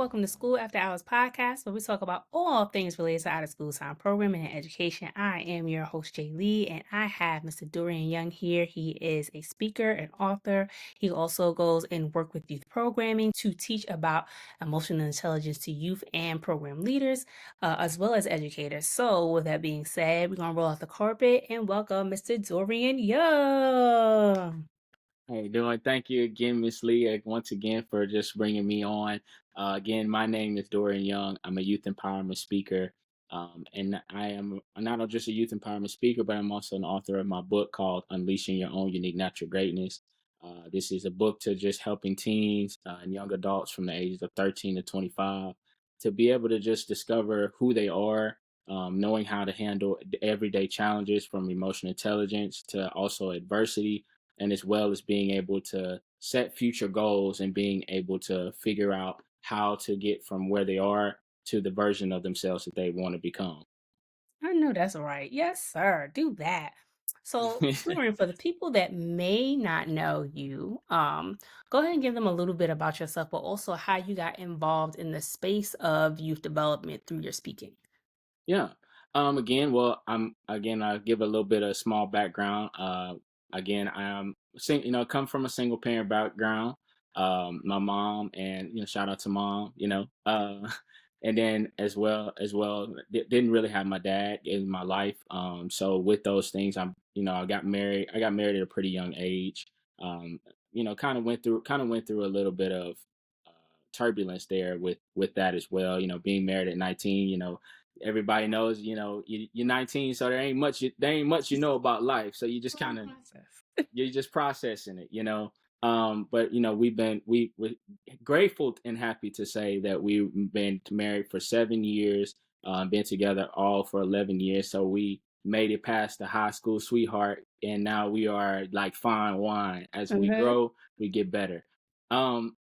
welcome to School After Hours podcast, where we talk about all things related to out of school time programming and education. I am your host, Jay Lee, and I have Mr. Dorian Young here. He is a speaker and author. He also goes and work with youth programming to teach about emotional intelligence to youth and program leaders, as well as educators. So, with that being said, we're gonna roll out the carpet and welcome Mr. Dorian Young. How you doing? Thank you again, Miss Lee, once again for just bringing me on. Again, my name is Dorian Young. I'm a youth empowerment speaker, and I am not just a youth empowerment speaker, but I'm also an author of my book called "Unleashing Your Own Unique Natural Greatness." This is a book to just helping teens and young adults from the ages of 13 to 25 to be able to just discover who they are, knowing how to handle everyday challenges from emotional intelligence to also adversity, and as well as being able to set future goals and being able to figure out how to get from where they are to the version of themselves that they want to become. I know that's right. Yes, sir. Do that. So, Dorian, for the people that may not know you, go ahead and give them a little bit about yourself, but also how you got involved in the space of youth development through your speaking. Yeah. Again, well, I give a little bit of small background. Again, come from a single parent background. My mom, and shout out to mom. And then didn't really have my dad in my life. So with those things, I got married. I got married at a pretty young age. Um, kind of went through a little bit of uh, turbulence there with that as well. Being married at 19. Everybody knows, you're 19, so there ain't much about life. So you just Long kind of process. you're just processing it. But we're grateful and happy to say that we've been married for 7 years, been together all for 11 years. So we made it past the high school sweetheart, and now we are like fine wine. As we Okay. grow, we get better. Um,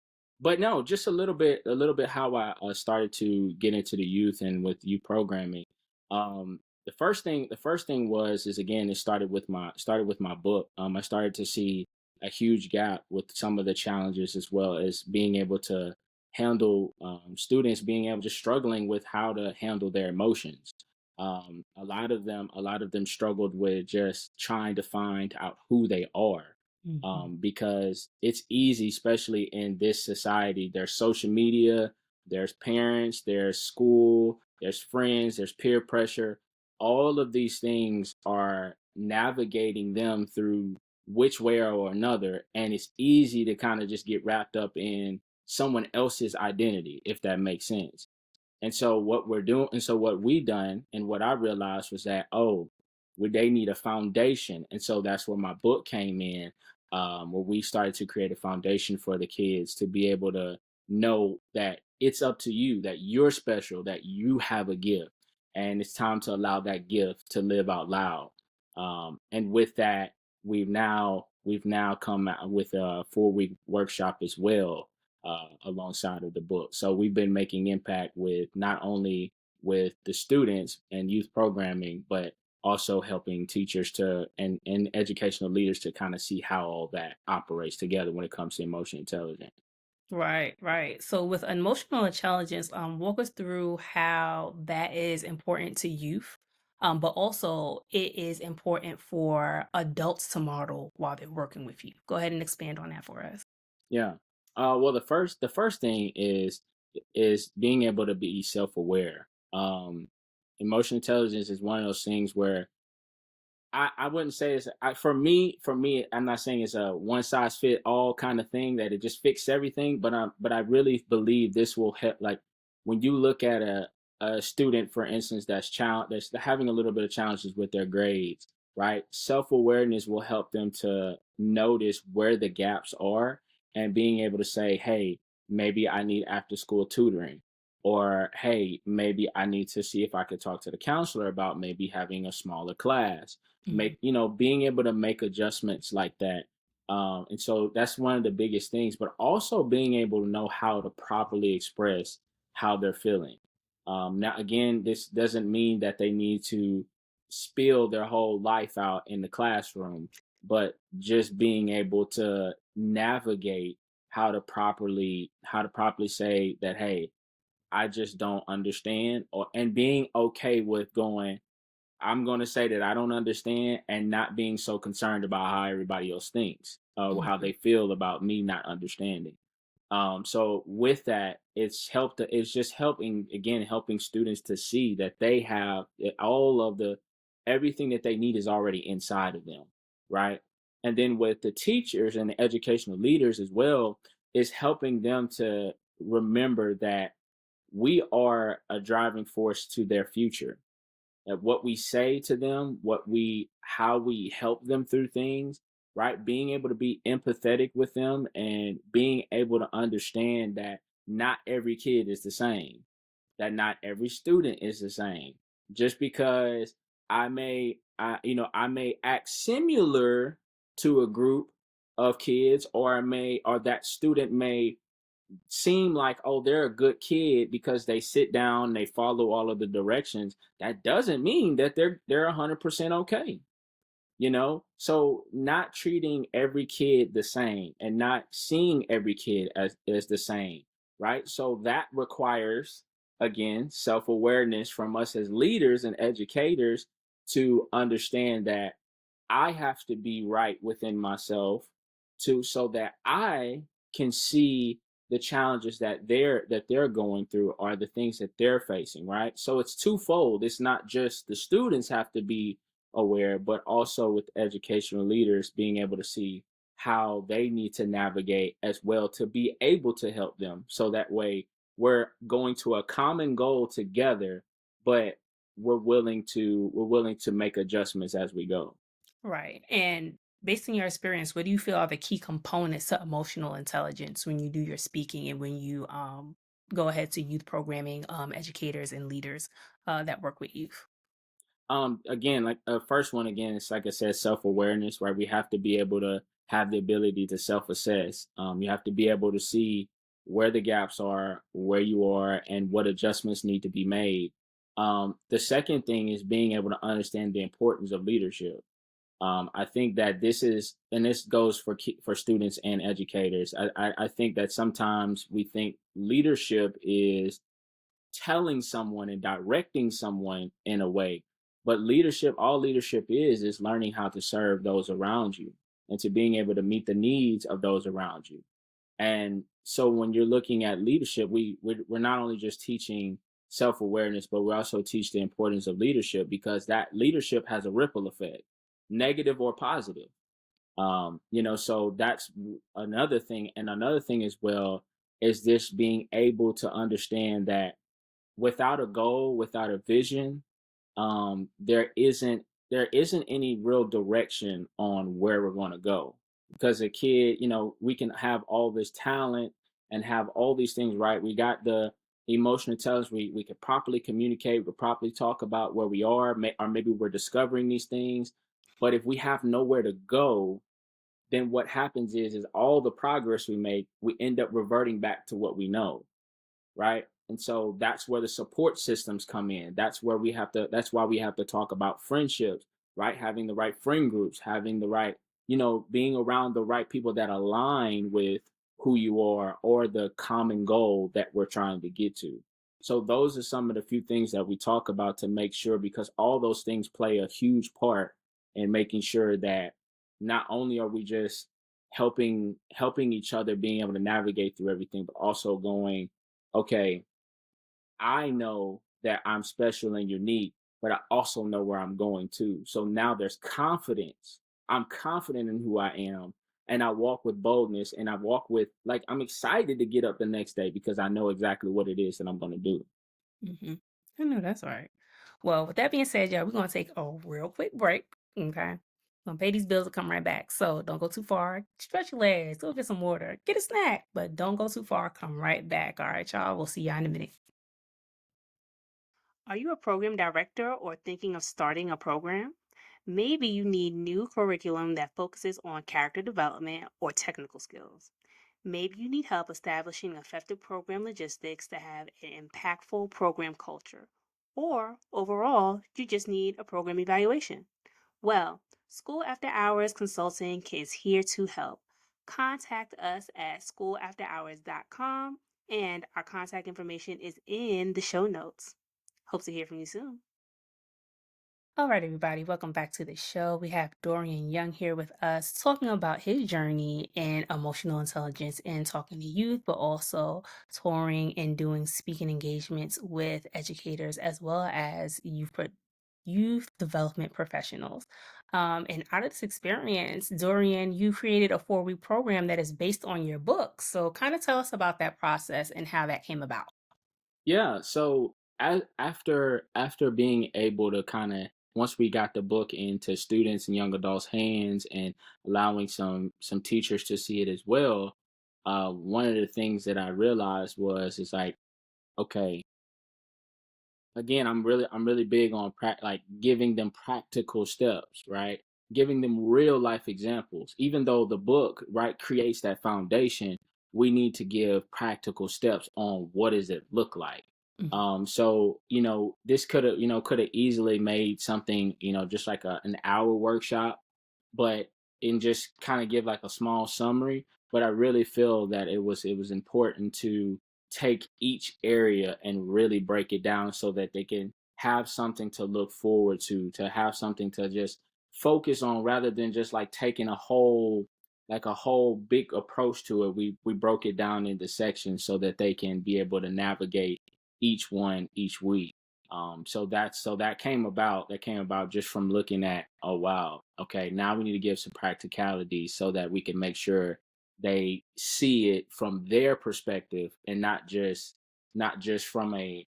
but no, just a little bit how I started to get into the youth and with youth programming. The first thing is, again, it started with my book. I started to see a huge gap with some of the challenges, as well as being able to handle students being able to struggling with how to handle their emotions. A lot of them struggled with just trying to find out who they are, Mhm. because it's easy, especially in this society. There's social media, there's parents, there's school, there's friends, there's peer pressure. All of these things are navigating them through which way or another. And it's easy to kind of just get wrapped up in someone else's identity, if that makes sense. And so what we done, and what I realized was that, they need a foundation. And so that's where my book came in, where we started to create a foundation for the kids to be able to know that it's up to you, that you're special, that you have a gift, and it's time to allow that gift to live out loud. And with that, we've now come out with a 4-week workshop as well, alongside of the book. So we've been making impact with not only with the students and youth programming, but also helping teachers and educational leaders to kind of see how all that operates together when it comes to emotional intelligence. Right, right. So with emotional intelligence, walk us through how that is important to youth, but also it is important for adults to model while they're working with you. Go ahead and expand on that for us. Yeah. Well, the first thing is being able to be self-aware. Emotional intelligence is one of those things where I wouldn't say for me, I'm not saying it's a one size fit all kind of thing that it just fixes everything, but I really believe this will help. Like, when you look at a student, for instance, that's having a little bit of challenges with their grades, right? Self-awareness will help them to notice where the gaps are, and being able to say, hey, maybe I need after school tutoring, or hey, maybe I need to see if I could talk to the counselor about maybe having a smaller class. Mhm. Being able to make adjustments like that. And so that's one of the biggest things, but also being able to know how to properly express how they're feeling. Now, again, this doesn't mean that they need to spill their whole life out in the classroom, but just being able to navigate how to properly say that, hey, I just don't understand, or and being okay with going, I'm going to say that I don't understand, and not being so concerned about how everybody else thinks, how Mhm. they feel about me not understanding. So with that, it's just helping, again, helping students to see that they have all of the everything that they need is already inside of them, right? And then with the teachers and the educational leaders as well, is helping them to remember that we are a driving force to their future, that what we say to them, how we help them through things, right? Being able to be empathetic with them and being able to understand that not every kid is the same, that not every student is the same. Just because I may act similar to a group of kids, or that student may seem like, oh, they're a good kid because they sit down, they follow all of the directions. That doesn't mean that they're 100% okay. So not treating every kid the same and not seeing every kid as the same, right? So that requires, again, self-awareness from us as leaders and educators to understand that I have to be right within myself, so that I can see the challenges that they're going through, or the things that they're facing, right? So it's twofold. It's not just the students have to be aware, but also with educational leaders being able to see how they need to navigate as well to be able to help them. So that way we're going to a common goal together, but we're willing to make adjustments as we go. Right. And based on your experience, what do you feel are the key components to emotional intelligence when you do your speaking and when you go ahead to youth programming educators and leaders that work with youth? Again, like first one, again, it's like I said, self-awareness, right? We have to be able to have the ability to self-assess. You have to be able to see where the gaps are, where you are, and what adjustments need to be made. The second thing is being able to understand the importance of leadership. I think that this goes for students and educators. I think that sometimes we think leadership is telling someone and directing someone in a way, but all leadership is learning how to serve those around you, and to being able to meet the needs of those around you. And so when you're looking at leadership, we're not only just teaching self-awareness, but we also teach the importance of leadership, because that leadership has a ripple effect, negative or positive. So that's another thing. And another thing as well is this being able to understand that without a goal, without a vision, there isn't any real direction on where we're going to go. Because a kid, we can have all this talent and have all these things, right? We got the emotional intelligence. We could properly communicate. We could properly talk about where we are, or maybe we're discovering these things. But if we have nowhere to go, then what happens is all the progress we make, we end up reverting back to what we know, right? And so that's where the support systems come in. That's why we have to talk about friendships, right? Having the right friend groups, having the right, being around the right people that align with who you are, or the common goal that we're trying to get to. So those are some of the few things that we talk about to make sure, because all those things play a huge part in making sure that not only are we just helping each other, being able to navigate through everything, but also going, okay, I know that I'm special and unique, but I also know where I'm going to. So now there's confidence. I'm confident in who I am. And I walk with boldness, and I walk with, like, I'm excited to get up the next day because I know exactly what it is that I'm going to do. Hmm. I know that's right. Well, with that being said, y'all, we're gonna take a real quick break. Okay. Gonna pay these bills and come right back. So don't go too far. Stretch your legs, go get some water, get a snack, but don't go too far. Come right back. All right, y'all. We'll see y'all in a minute. Are you a program director or thinking of starting a program? Maybe you need new curriculum that focuses on character development or technical skills. Maybe you need help establishing effective program logistics to have an impactful program culture. Or overall, you just need a program evaluation. Well, School After Hours Consulting is here to help. Contact us at schoolafterhours.com And our contact information is in the show notes. Hope to hear from you soon. All right, everybody, welcome back to the show. We have Dorian Young here with us talking about his journey in emotional intelligence and talking to youth, but also touring and doing speaking engagements with educators as well as youth development professionals. And out of this experience, Dorian, you created a 4-week program that is based on your book. So, kind of tell us about that process and how that came about. Yeah, so after being able to kind of, once we got the book into students and young adults' hands and allowing some teachers to see it as well, one of the things that I realized was it's like, okay, again, I'm really big on like giving them practical steps, right? Giving them real life examples. Even though the book, right, creates that foundation, we need to give practical steps on what does it look like. Mhm. So this could have easily made something, just like an hour workshop, but and just kind of give like a small summary. But I really feel that it was important to take each area and really break it down so that they can have something to look forward to have something to just focus on rather than just like taking a whole big approach to it. We broke it down into sections so that they can be able to navigate each one each week. So that came about just from looking at, oh wow, okay, now we need to give some practicality so that we can make sure they see it from their perspective and not just from a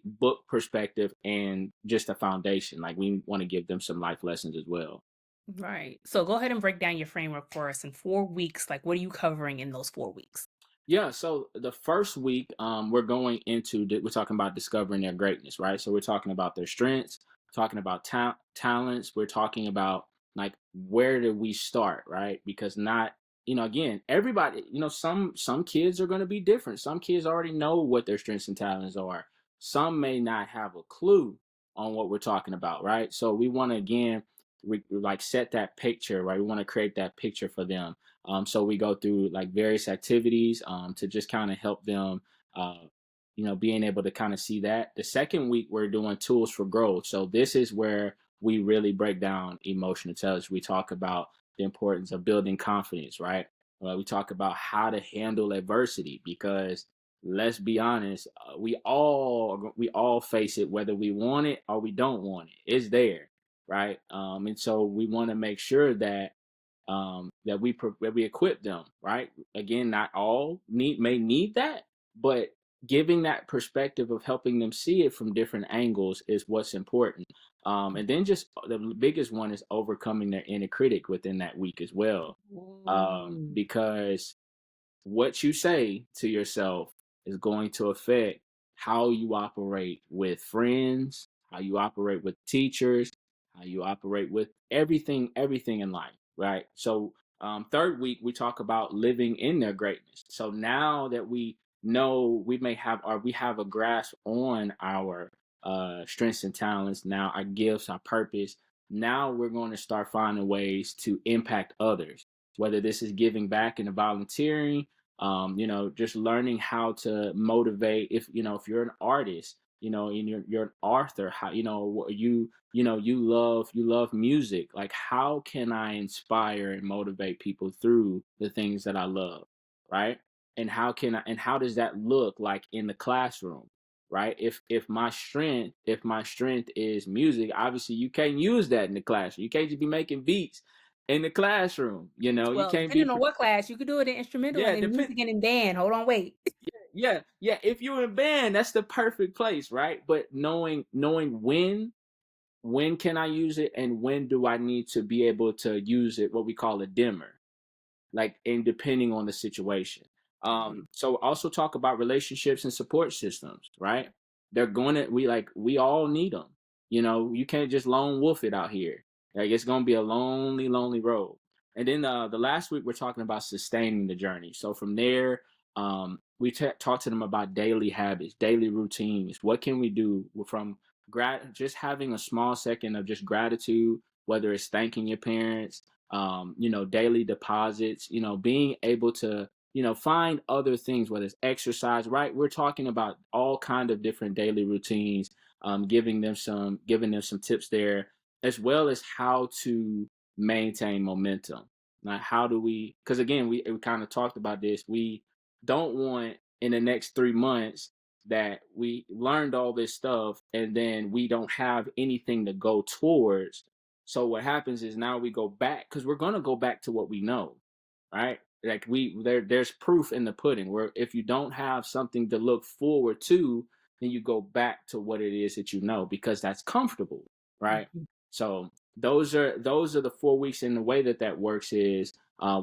book perspective and just a foundation. Like we want to give them some life lessons as well. Right. So go ahead and break down your framework for us in 4 weeks. Like, what are you covering in those 4 weeks? Yeah, so the first week, we're talking about discovering their greatness, right? So we're talking about their strengths, talking about talents. We're talking about like where do we start, right? Because not, again, everybody, some kids are going to be different. Some kids already know what their strengths and talents are. Some may not have a clue on what we're talking about, right? So we want to again, like set that picture, right? We want to create that picture for them. So we go through like various activities to just kind of help them, being able to kind of see that. The second week, we're doing tools for growth. So this is where we really break down emotional intelligence. We talk about the importance of building confidence, right? We talk about how to handle adversity because let's be honest, we all face it whether we want it or we don't want it. It's there, right? And so we want to make sure that we equip them, right? Again, not all may need that, but giving that perspective of helping them see it from different angles is what's important. And then just the biggest one is overcoming their inner critic within that week as well, Ooh. because what you say to yourself is going to affect how you operate with friends, how you operate with teachers, how you operate with everything in life, right? So, third week we talk about living in their greatness. So now that we know we have a grasp on our strengths and talents, now our gifts, our purpose. Now we're going to start finding ways to impact others, whether this is giving back and volunteering, just learning how to motivate. If you're an artist, and you're an author, how you love music, like how can I inspire and motivate people through the things that I love, right? And how does that look like in the classroom, right? If my strength is music, obviously you can't use that in the classroom. You can't just be making beats in the classroom. You Well, can't be depending on what class, you could do it in instrumental and yeah, in depend. music and in band. Hold on, wait. Yeah. If you're in band, that's the perfect place, right? But knowing when can I use it and when do I need to be able to use it, what we call a dimmer, like and depending on the situation. Mhm. So also talk about relationships and support systems, right? We all need them. You can't just lone wolf it out here. Like it's gonna be a lonely, lonely road. And then the last week we're talking about sustaining the journey. So from there, we talk to them about daily habits, daily routines. What can we do from just having a small second of just gratitude, whether it's thanking your parents, daily deposits, being able to find other things, whether it's exercise, right? We're talking about all kind of different daily routines, giving them some tips there, as well as how to maintain momentum. Like, how do we, because again, we kind of talked about this. We don't want in the next 3 months that we learned all this stuff and then we don't have anything to go towards. So what happens is now we go back, because we're going to go back to what we know, right? Like, there's proof in the pudding, where if you don't have something to look forward to, then you go back to what it is that you know, because that's comfortable, right? Mhm. So those are the 4 weeks. And the way that works is,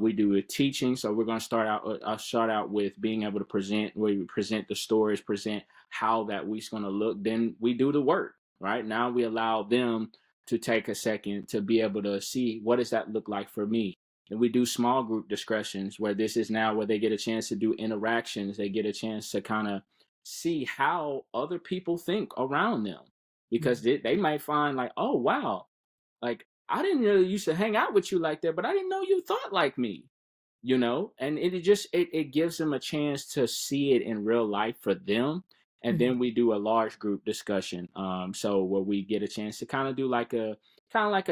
we do a teaching. So we're going to start out with being able to present, where we present the stories, present how that week's going to look. Then we do the work. Right now, we allow them to take a second to be able to see, what does that look like for me. And we do small group discussions, where this is now where they get a chance to do interactions. They get a chance to kind of see how other people think around them, because Mhm. they might find like, oh wow, like, I didn't really used to hang out with you like that, but I didn't know you thought like me. And it gives them a chance to see it in real life for them. And Mhm. then we do a large group discussion, so where we get a chance to kind of do like a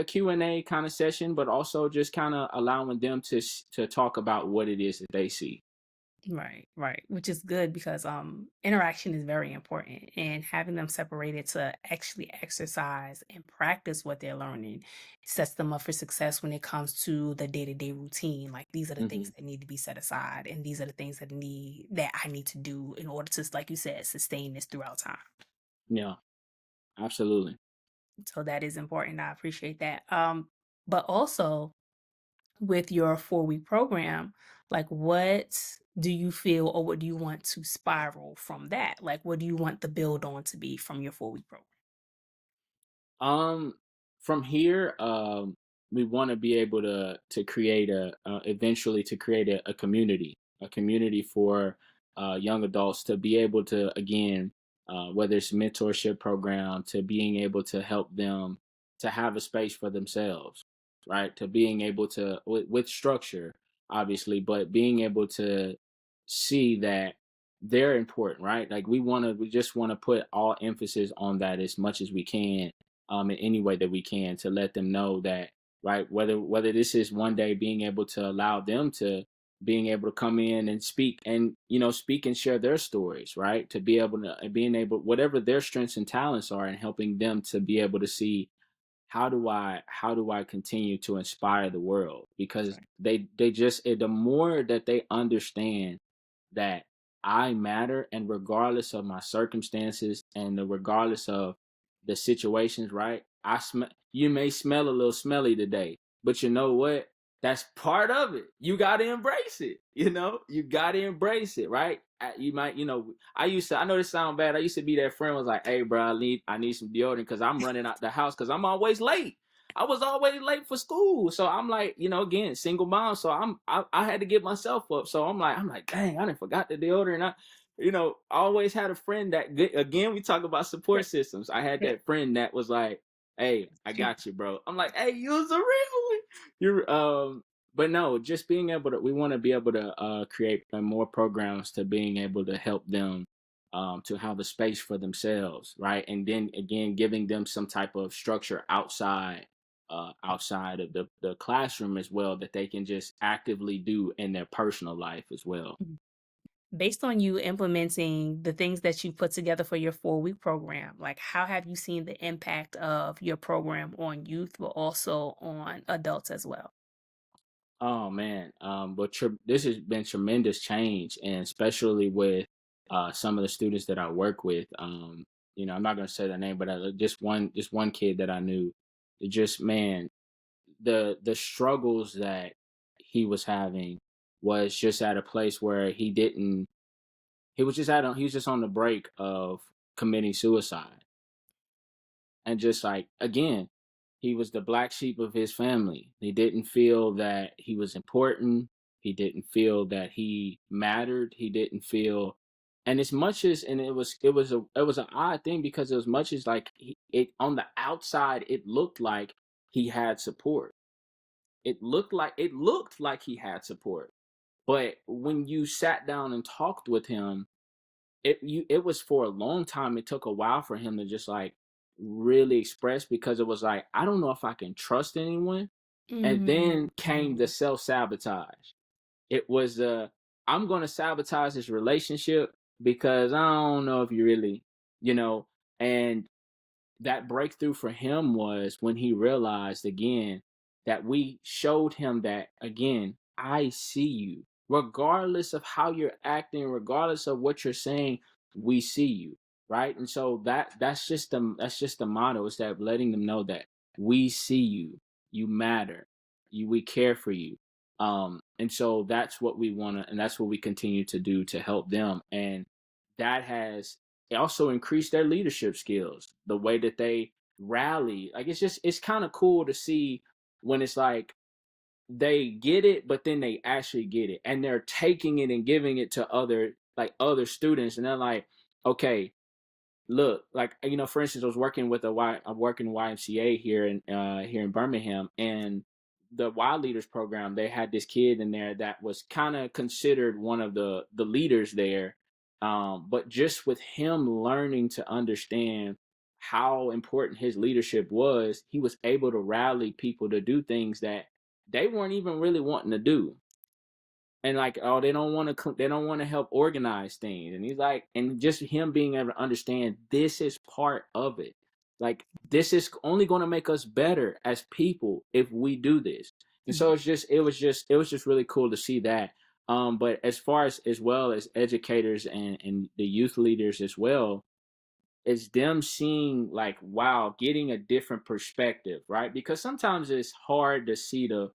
Q&A kind of session, but also just kind of allowing them to talk about what it is that they see. Right, right, which is good because interaction is very important, and having them separated to actually exercise and practice what they're learning sets them up for success when it comes to the day-to-day routine. Like, these are the things Hmm. that need to be set aside, and these are the things that I need to do in order to, like you said, sustain this throughout time. Yeah, absolutely. So that is important. I appreciate that. But also, with your 4-week program, like, what do you feel, or what do you want to spiral from that? Like, what do you want the build on to be from your 4-week program? Um, from here, we want to be able to create eventually to create a community for young adults, to be able to, again, whether it's mentorship program, to being able to help them to have a space for themselves, right? To being able to, with structure, obviously, but being able to see that they're important, right? Like, we just want to put all emphasis on that as much as we can, in any way that we can, to let them know that, right, whether this is one day being able to allow them to being able to come in and speak and share their stories, right, to be able to, being able, whatever their strengths and talents are, and helping them to be able to see, how do I continue to inspire the world, because Right. they just, the more that they understand that I matter, and regardless of my circumstances, and regardless of the situations, right? You may smell a little smelly today, but you know what? That's part of it. You got to embrace it. You got to embrace it, right? You might, I know this sound bad. I used to be that friend was like, "Hey, bro, I need some deodorant because I'm running out the house because I'm always late." I was always late for school. So I'm like, again, single mom. So I had to get myself up. So I'm like, dang, I didn't forgot the deodorant. I always had a friend that, again, we talk about support Right. systems. I had Right. that friend that was like, hey, I Shoot. got you, bro. I'm like, hey, you was a real one. But no, just being able to, we want to be able to create more programs, to being able to help them to have a space for themselves, right? And then again, giving them some type of structure outside of the classroom as well, that they can just actively do in their personal life as well. Mhm. Based on you implementing the things that you put together for your 4-week program, like, how have you seen the impact of your program on youth, but also on adults as well? Oh man, but this has been tremendous change, and especially with some of the students that I work with. I'm not gonna say their name, but just one kid that I knew. It just, man, the struggles that he was having was just at a place where he was just on the break of committing suicide. And just like, again, he was the black sheep of his family. He didn't feel that he was important. He didn't feel that he mattered. He didn't feel, and as much as, and it was an odd thing, because as much as like it on the outside, it looked like he had support. It looked like he had support. But when you sat down and talked with him, it was for a long time. It took a while for him to just like really express, because it was like, I don't know if I can trust anyone. And then came the Mhm. self-sabotage. It was I'm gonna sabotage this relationship because I don't know if you really, you know, and that breakthrough for him was when he realized again that we showed him that again, I see you. Regardless of how you're acting, regardless of what you're saying, we see you. Right. And so that's just the motto, is that letting them know that we see you, you matter, we care for you. And so that's what we want to, and that's what we continue to do to help them. And that has it also increased their leadership skills, the way that they rally. Like it's kind of cool to see when it's like they get it, but then they actually get it, and they're taking it and giving it to other students, and they're like, okay, look, like, for instance, I'm working YMCA here in Birmingham, and the Y Leaders program, they had this kid in there that was kind of considered one of the leaders there. But just with him learning to understand how important his leadership was, he was able to rally people to do things that they weren't even really wanting to do. And like, oh, they don't want to help organize things. And he's like, and just him being able to understand this is part of it. Like, this is only going to make us better as people if we do this. And so it was just really cool to see that. But as well as educators and the youth leaders as well, it's them seeing, like, wow, getting a different perspective, right? Because sometimes it's hard to see the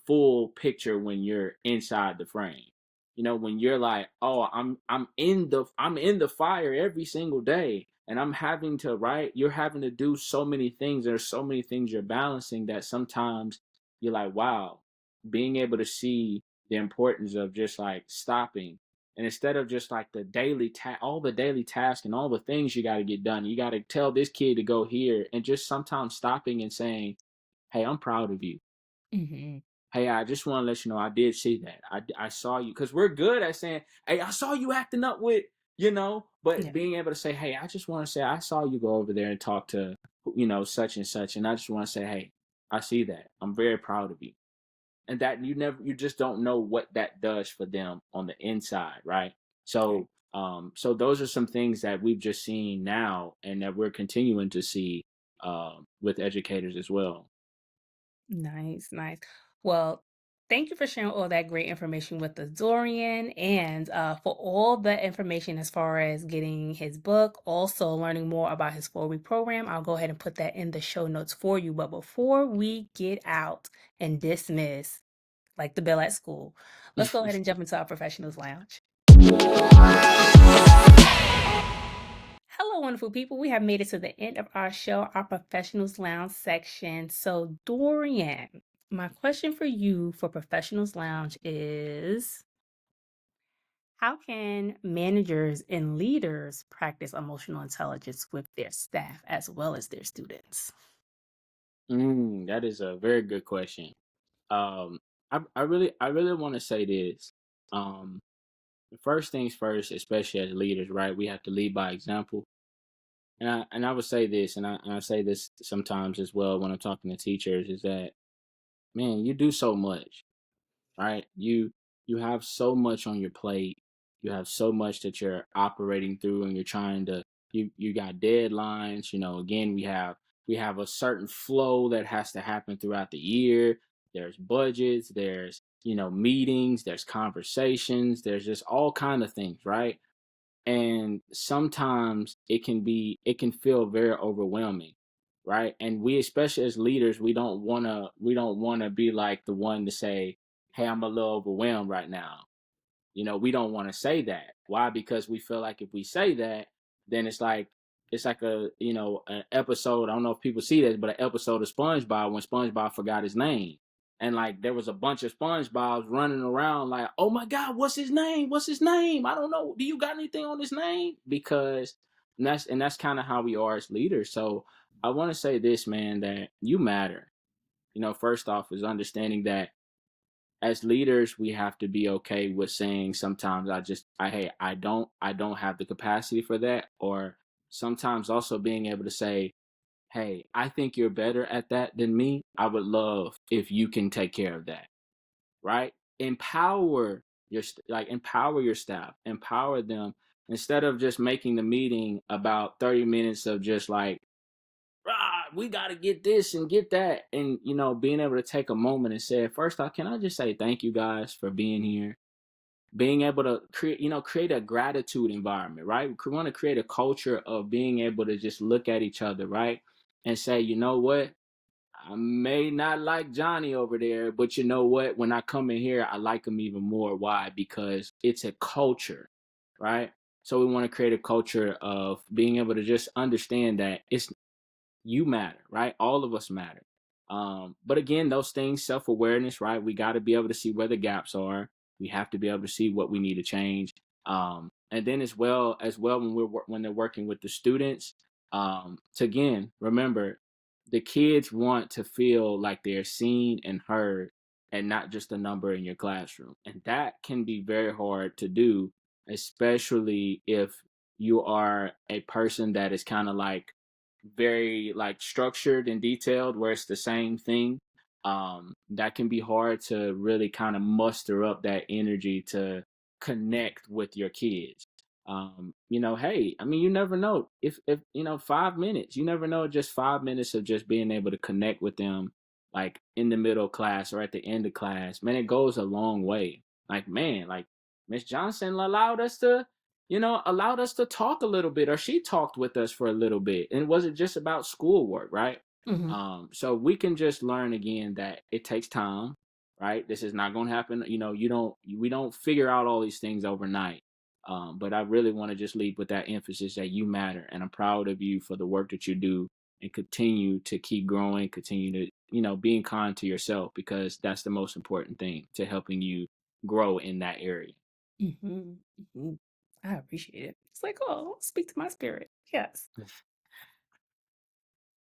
full picture when you're inside the frame. When you're like, oh, I'm in the fire every single day, and I'm having to, right, you're having to do so many things. There's so many things you're balancing, that sometimes you're like, wow, being able to see the importance of just like stopping, and instead of just like all the daily tasks and all the things you got to get done, you got to tell this kid to go here, and just sometimes stopping and saying, hey, I'm proud of you. Mhm. Hey, I just want to let you know I did see that. I saw you, because we're good at saying, hey, I saw you acting up but Yeah. being able to say, hey, I just want to say, I saw you go over there and talk to, such and such. And I just want to say, hey, I see that. I'm very proud of you. And that you just don't know what that does for them on the inside, right? Right. So those are some things that we've just seen now, and that we're continuing to see with educators as well. Nice, nice. Well, thank you for sharing all that great information with us, Dorian, and for all the information as far as getting his book, also learning more about his 4-week program. I'll go ahead and put that in the show notes for you. But before we get out and dismiss, like the bell at school, let's go ahead and jump into our professionals lounge. Hello, wonderful people. We have made it to the end of our show, our professionals lounge section. So, Dorian, my question for you for professionals lounge is, how can managers and leaders practice emotional intelligence with their staff as well as their students? That is a very good question. Um, I really want to say this. Um, First things first, especially as leaders, right? We have to lead by example. And I would say this, and I say this sometimes as well when I'm talking to teachers, is that, man, you do so much, right? You have so much on your plate. You have so much that you're operating through, and you're trying to, you got deadlines. Again, we have a certain flow that has to happen throughout the year. There's budgets, there's meetings, there's conversations, there's just all kind of things, right? And sometimes it can feel very overwhelming, right? And we, especially as leaders, we don't want to be like the one to say, hey, I'm a little overwhelmed right now. We don't want to say that. Why? Because we feel like if we say that, then it's like an episode. I don't know if people see this, but an episode of SpongeBob, when SpongeBob forgot his name. And like there was a bunch of SpongeBobs running around like, oh my God, what's his name? What's his name? I don't know. Do you got anything on his name? Because and that's kind of how we are as leaders. So I want to say this, man, that you matter. First off is understanding that as leaders, we have to be okay with saying sometimes hey, I don't have the capacity for that. Or sometimes also being able to say, hey, I think you're better at that than me. I would love if you can take care of that, right? Empower your staff, empower them instead of just making the meeting about 30 minutes of just like, we got to get this and get that. And, being able to take a moment and say, first off, can I just say thank you guys for being here? Being able to create a gratitude environment, right? We want to create a culture of being able to just look at each other, right? And say, you know what? I may not like Johnny over there, but you know what? When I come in here, I like him even more. Why? Because it's a culture, right? So we want to create a culture of being able to just understand that you matter, right? All of us matter. But again, those things, self-awareness, right? We got to be able to see where the gaps are. We have to be able to see what we need to change. And then as well when when they're working with the students, to again remember, the kids want to feel like they're seen and heard, and not just a number in your classroom. And that can be very hard to do, especially if you are a person that is kind of like very like structured and detailed where it's the same thing. That can be hard to really kind of muster up that energy to connect with your kids. Hey, I mean, you never know, if 5 minutes, you never know, just 5 minutes of just being able to connect with them, like in the middle of class or at the end of class, man, it goes a long way. Like, man, like Miss Johnson allowed us to talk a little bit, or she talked with us for a little bit, and it wasn't just about schoolwork, right? Mhm. So we can just learn again that it takes time, right? This is not going to happen. We don't figure out all these things overnight. But I really want to just leave with that emphasis that you matter, and I'm proud of you for the work that you do, and continue to keep growing, continue to, being kind to yourself, because that's the most important thing to helping you grow in that area. Mhm. Mhm. I appreciate it. It's like, oh, speak to my spirit. Yes.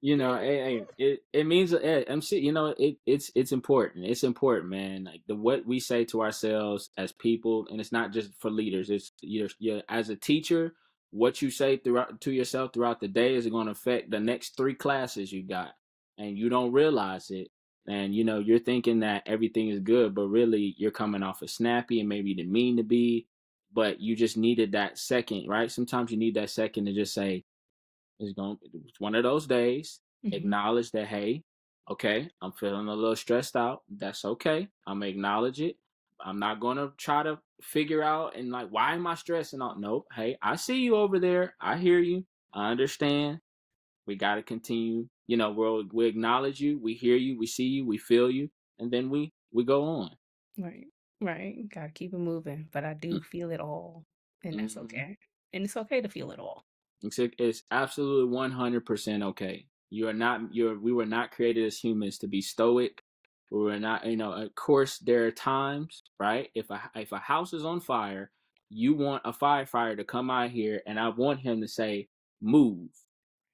It means, I'm sure, it's important. It's important, man. Like the what we say to ourselves as people, and it's not just for leaders. It's you're as a teacher, what you say throughout to yourself throughout the day is going to affect the next three classes you got, and you don't realize it. And you're thinking that everything is good, but really you're coming off as snappy and maybe you didn't mean to be, but you just needed that second, right? Sometimes you need that second to just say, it's one of those days. Mhm. Acknowledge that, hey, okay, I'm feeling a little stressed out. That's okay. I'm gonna acknowledge it. I'm not gonna try to figure out and like, why am I stressing out? Nope. Hey, I see you over there. I hear you. I understand. We gotta continue. We acknowledge you, we hear you, we see you, we feel you, and then we go on. Right. Right. Gotta keep it moving. But I do feel it all. And that's Mm-hmm. okay. And it's okay to feel it all. It's absolutely 100% okay. We were not created as humans to be stoic. We were not, of course there are times, right? If a house is on fire, you want a firefighter to come out here, and I want him to say, move,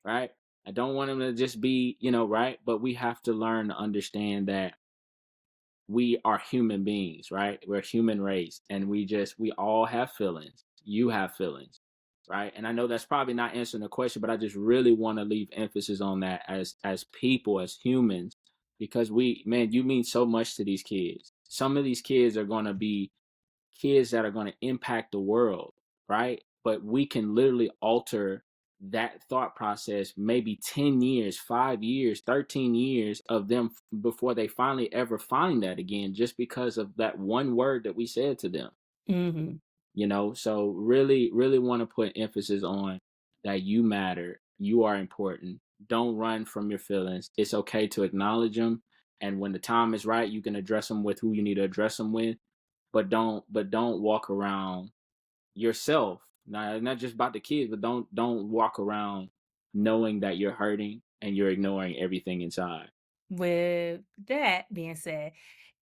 right? I don't want him to just be, right? But we have to learn to understand that we are human beings, right? We're a human race, and we all have feelings. You have feelings, right? And I know that's probably not answering the question, but I just really want to leave emphasis on that as people, as humans, because man, you mean so much to these kids. Some of these kids are going to be kids that are going to impact the world, right? But we can literally alter that thought process maybe 10 years, 5 years, 13 years of them before they finally ever find that again, just because of that one word that we said to them. Mhm. So really, really want to put emphasis on that you matter, you are important. Don't run from your feelings. It's okay to acknowledge them, and when the time is right, you can address them with who you need to address them with, but don't walk around yourself, not just about the kids, but don't walk around knowing that you're hurting and you're ignoring everything inside. With that being said,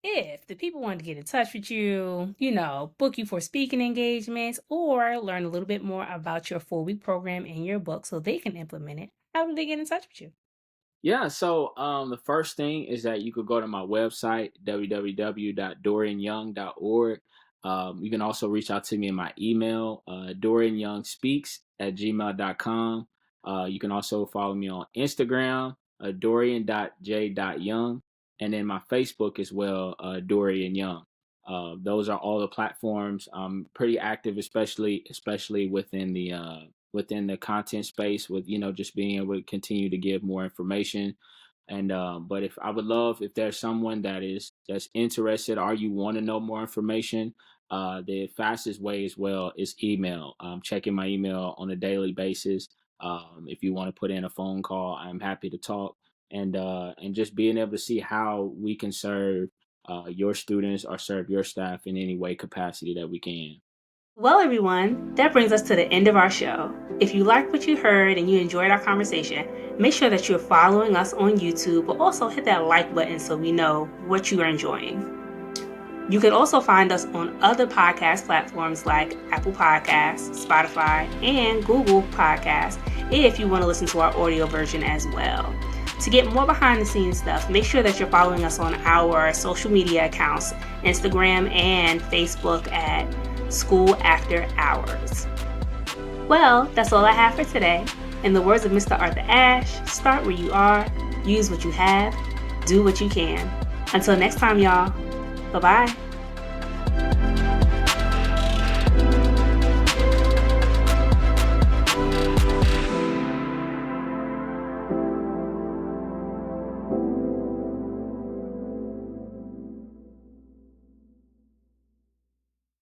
if the people wanted to get in touch with you, book you for speaking engagements or learn a little bit more about your 4-week program and your book so they can implement it, how do they get in touch with you? Yeah, so the first thing is that you could go to my website, www.dorianyoung.org. You can also reach out to me in my email, dorianyoungspeaks@gmail.com. You can also follow me on Instagram, dorian.j.young, and then my Facebook as well, Dorian Young. Those are all the platforms. I'm pretty active, especially within the content space, with just being able to continue to give more information. And but if I would love if there's someone that's interested, or you want to know more information, the fastest way as well is email. Checking my email on a daily basis. If you want to put in a phone call, I'm happy to talk. And just being able to see how we can serve your students or serve your staff in any way capacity that we can. Well, everyone, that brings us to the end of our show. If you liked what you heard and you enjoyed our conversation, make sure that you're following us on YouTube, but also hit that like button so we know what you are enjoying. You can also find us on other podcast platforms like Apple Podcasts, Spotify, and Google Podcasts if you want to listen to our audio version as well. To get more behind the scenes stuff, make sure that you're following us on our social media accounts, Instagram and Facebook at School After Hours. Well, that's all I have for today. In the words of Mr. Arthur Ashe, start where you are, use what you have, do what you can. Until next time, y'all. Bye-bye.